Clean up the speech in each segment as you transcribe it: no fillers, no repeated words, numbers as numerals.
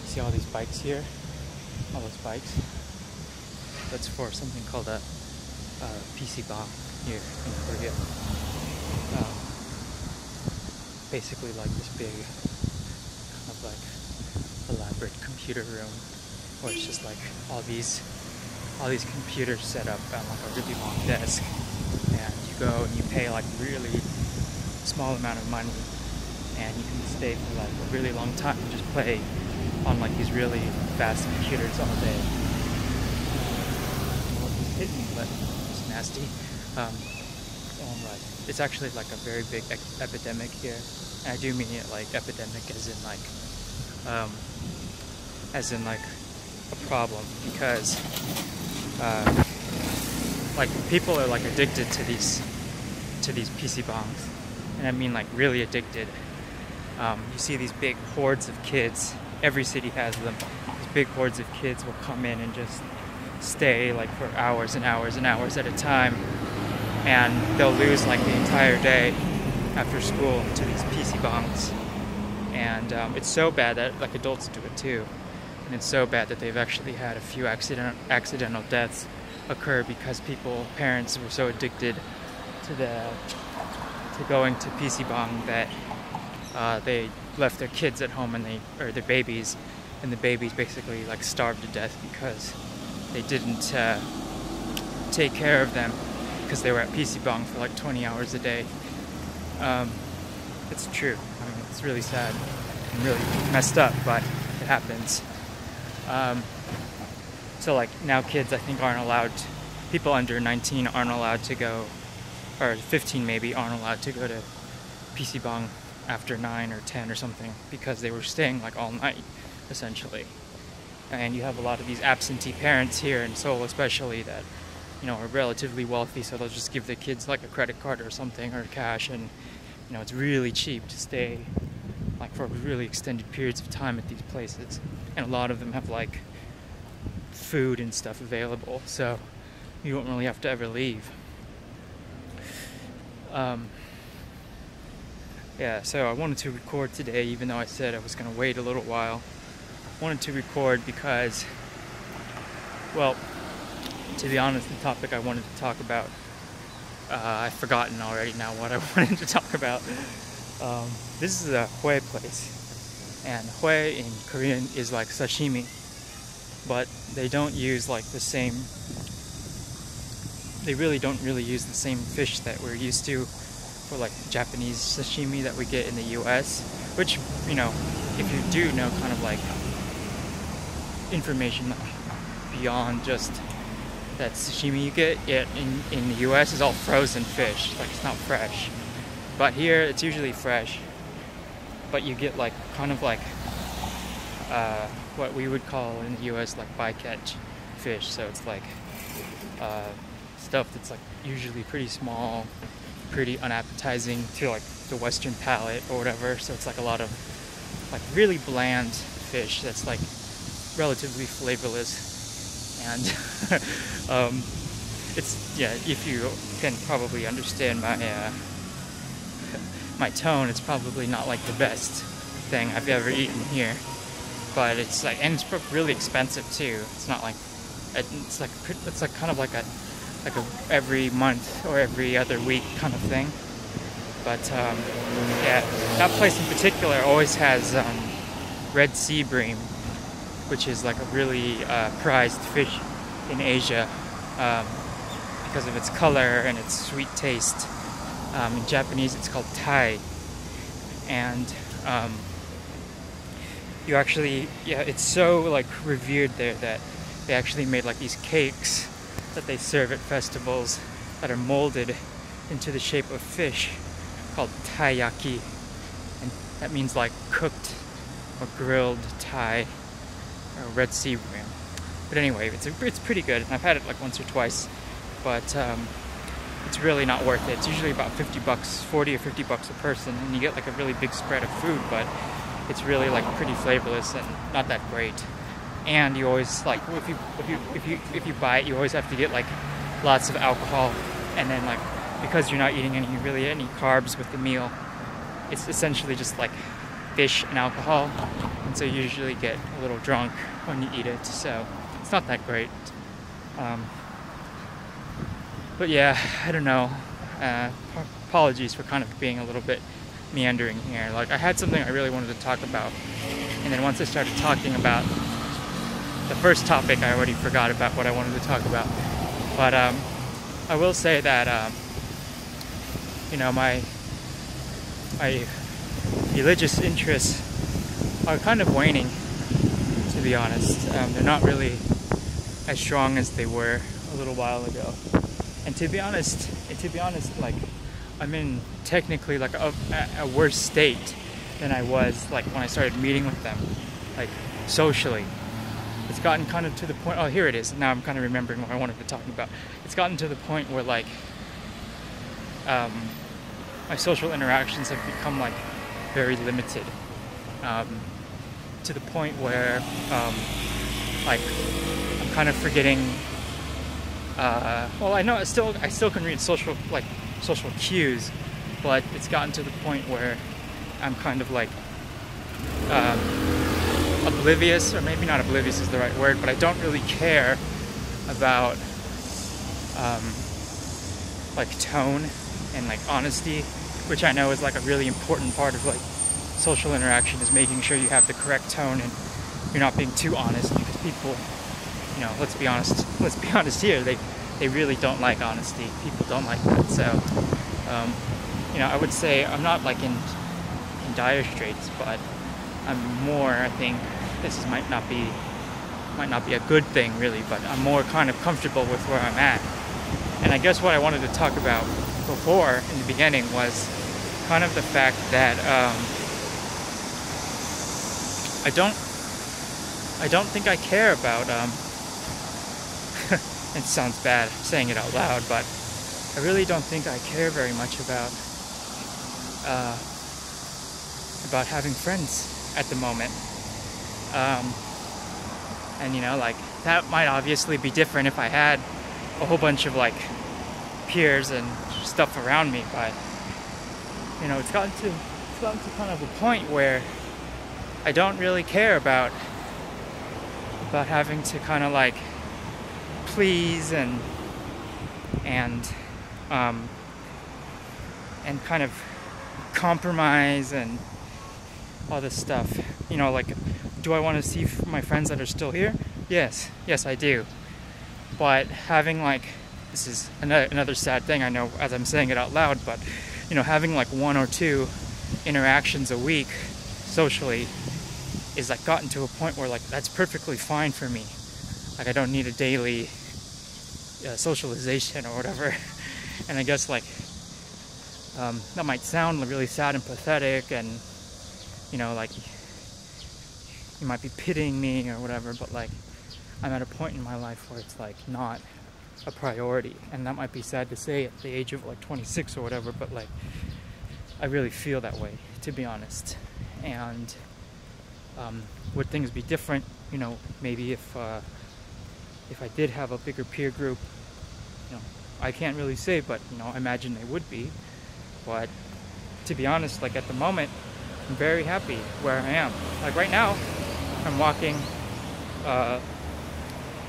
See all these bikes here? All those bikes? That's for something called a PC bomb here in Korea. Basically like this big kind of like elaborate computer room where it's just like all these computers set up on like a really long desk, and you go and you pay like really small amount of money and you can stay for like a really long time and just play on like these really fast computers all day. Hit me, but it's nasty. It's actually like a very big epidemic here, and I do mean it like epidemic as in like a problem, because like people are like addicted to these PC bombs, and I mean like really addicted. You see these big hordes of kids. Every city has them. These big hordes of kids will come in and just stay like for hours and hours and hours at a time, and they'll lose like the entire day after school to these PC bombs. And it's so bad that like adults do it too, and it's so bad that they've actually had a few accidental deaths occur because parents were so addicted to going to PC bomb that they left their kids at home or their babies, and the babies basically like starved to death because they didn't take care of them because they were at PC Bong for like 20 hours a day. It's true. I mean, it's really sad and really messed up, but it happens. So like now kids I think aren't allowed, people under 19 aren't allowed to go, or 15 maybe, aren't allowed to go to PC Bong after 9 or 10 or something, because they were staying like all night essentially. And you have a lot of these absentee parents here in Seoul especially that, you know, are relatively wealthy, so they'll just give their kids like a credit card or something, or cash, and you know, it's really cheap to stay like for really extended periods of time at these places. And a lot of them have like food and stuff available, so you don't really have to ever leave. Yeah, so I wanted to record today, even though I said I was going to wait a little while. I wanted to record because, well, to be honest, the topic I wanted to talk about, I've forgotten already now what I wanted to talk about. This is a hue place, and hue in Korean is like sashimi, but they don't use like the same, they really don't use the same fish that we're used to for like Japanese sashimi that we get in the US, which, you know, if you do know kind of like information beyond just that sashimi you get in the US is all frozen fish, like it's not fresh. But here it's usually fresh, but you get like kind of like what we would call in the US like bycatch fish. So it's like stuff that's like usually pretty small, pretty unappetizing to like the Western palate or whatever. So it's like a lot of like really bland fish that's like relatively flavorless, and it's, yeah, if you can probably understand my my tone, it's probably not like the best thing I've ever eaten here, but it's like, and it's really expensive too. It's not like, it's like kind of like a every month or every other week kind of thing. But yeah, that place in particular always has red sea bream, which is like a really prized fish in Asia because of its color and its sweet taste. In Japanese it's called tai, and you actually, yeah, it's so like revered there that they actually made like these cakes that they serve at festivals that are molded into the shape of fish, called taiyaki, and that means like cooked or grilled tai, or red sea bream. But anyway, it's pretty good, and I've had it like once or twice, but it's really not worth it. It's usually about 50 bucks, 40 or 50 bucks a person, and you get like a really big spread of food, but it's really like pretty flavorless and not that great. And you always, like, if you buy it, you always have to get like lots of alcohol, and then like, because you're not eating any carbs with the meal, it's essentially just like fish and alcohol. And so you usually get a little drunk when you eat it, so it's not that great. But yeah, I don't know. Apologies for kind of being a little bit meandering here. Like, I had something I really wanted to talk about, and then once I started talking about the first topic, I already forgot about what I wanted to talk about. But I will say that you know, my religious interests are kind of waning, to be honest. They're not really as strong as they were a little while ago. And to be honest, like, I'm in technically like a worse state than I was like when I started meeting with them, like socially. It's gotten kind of to the point. Oh, here it is. Now I'm kind of remembering what I wanted to talk about. It's gotten to the point where like my social interactions have become like very limited. To the point where like I'm kind of forgetting. Well, I know I still can read social cues, but it's gotten to the point where I'm kind of like oblivious, or maybe not oblivious is the right word, but I don't really care about like tone and like honesty, which I know is like a really important part of like social interaction, is making sure you have the correct tone and you're not being too honest, because people, you know, let's be honest here, they really don't like honesty. People don't like that. So you know, I would say I'm not like in dire straits, but I'm more, I think this might not be a good thing really, but I'm more kind of comfortable with where I'm at. And I guess what I wanted to talk about before in the beginning was kind of the fact that I don't think I care about it sounds bad saying it out loud, but I really don't think I care very much about having friends at the moment. And you know, like, that might obviously be different if I had a whole bunch of like peers and stuff around me, but you know, it's gotten to kind of a point where I don't really care about having to kind of like please and kind of compromise and all this stuff. You know, like, do I want to see my friends that are still here? Yes, I do. But having like, this is another sad thing, I know as I'm saying it out loud, but you know, having like 1 or 2 interactions a week socially is like gotten to a point where like that's perfectly fine for me. Like, I don't need a daily socialization or whatever. And I guess like that might sound really sad and pathetic, and you know, like you might be pitying me or whatever, but like I'm at a point in my life where it's like not a priority, and that might be sad to say at the age of like 26 or whatever, but like I really feel that way, to be honest. And would things be different, you know, maybe if I did have a bigger peer group? You know, I can't really say, but you know, I imagine they would be. But to be honest, like at the moment, I'm very happy where I am. Like right now, I'm walking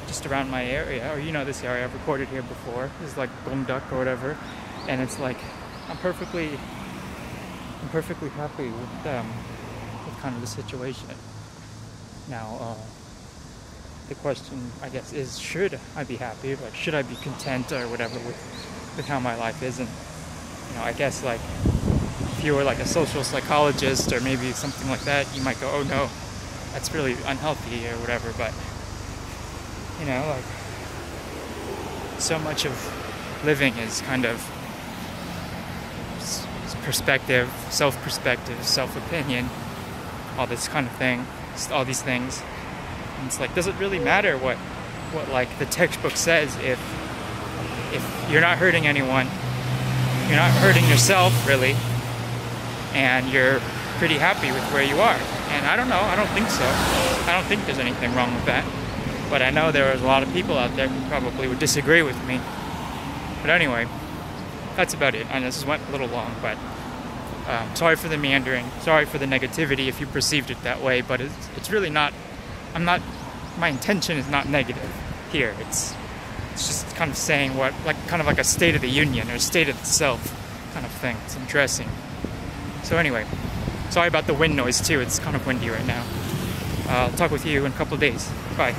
just around my area, or you know, this area I've recorded here before. This is like Gongdak or whatever, and it's like I'm perfectly happy with kind of the situation. Now, the question, I guess, is should I be happy? Like, should I be content or whatever with how my life is? And you know, I guess like if you were like a social psychologist or maybe something like that, you might go, oh no, that's really unhealthy or whatever. But you know, like, so much of living is kind of perspective, self-perspective, self-opinion, all this kind of thing, all these things. And it's like, does it really matter what like the textbook says if you're not hurting anyone, you're not hurting yourself really, and you're pretty happy with where you are? And I don't know, I don't think so. I don't think there's anything wrong with that. But I know there are a lot of people out there who probably would disagree with me. But anyway, that's about it. I know this went a little long, but Sorry for the meandering. Sorry for the negativity if you perceived it that way, but it's really not. My intention is not negative here. It's just kind of saying what, kind of like a state of the union or a state of the self kind of thing. It's interesting. So anyway, sorry about the wind noise too. It's kind of windy right now. I'll talk with you in a couple of days. Bye.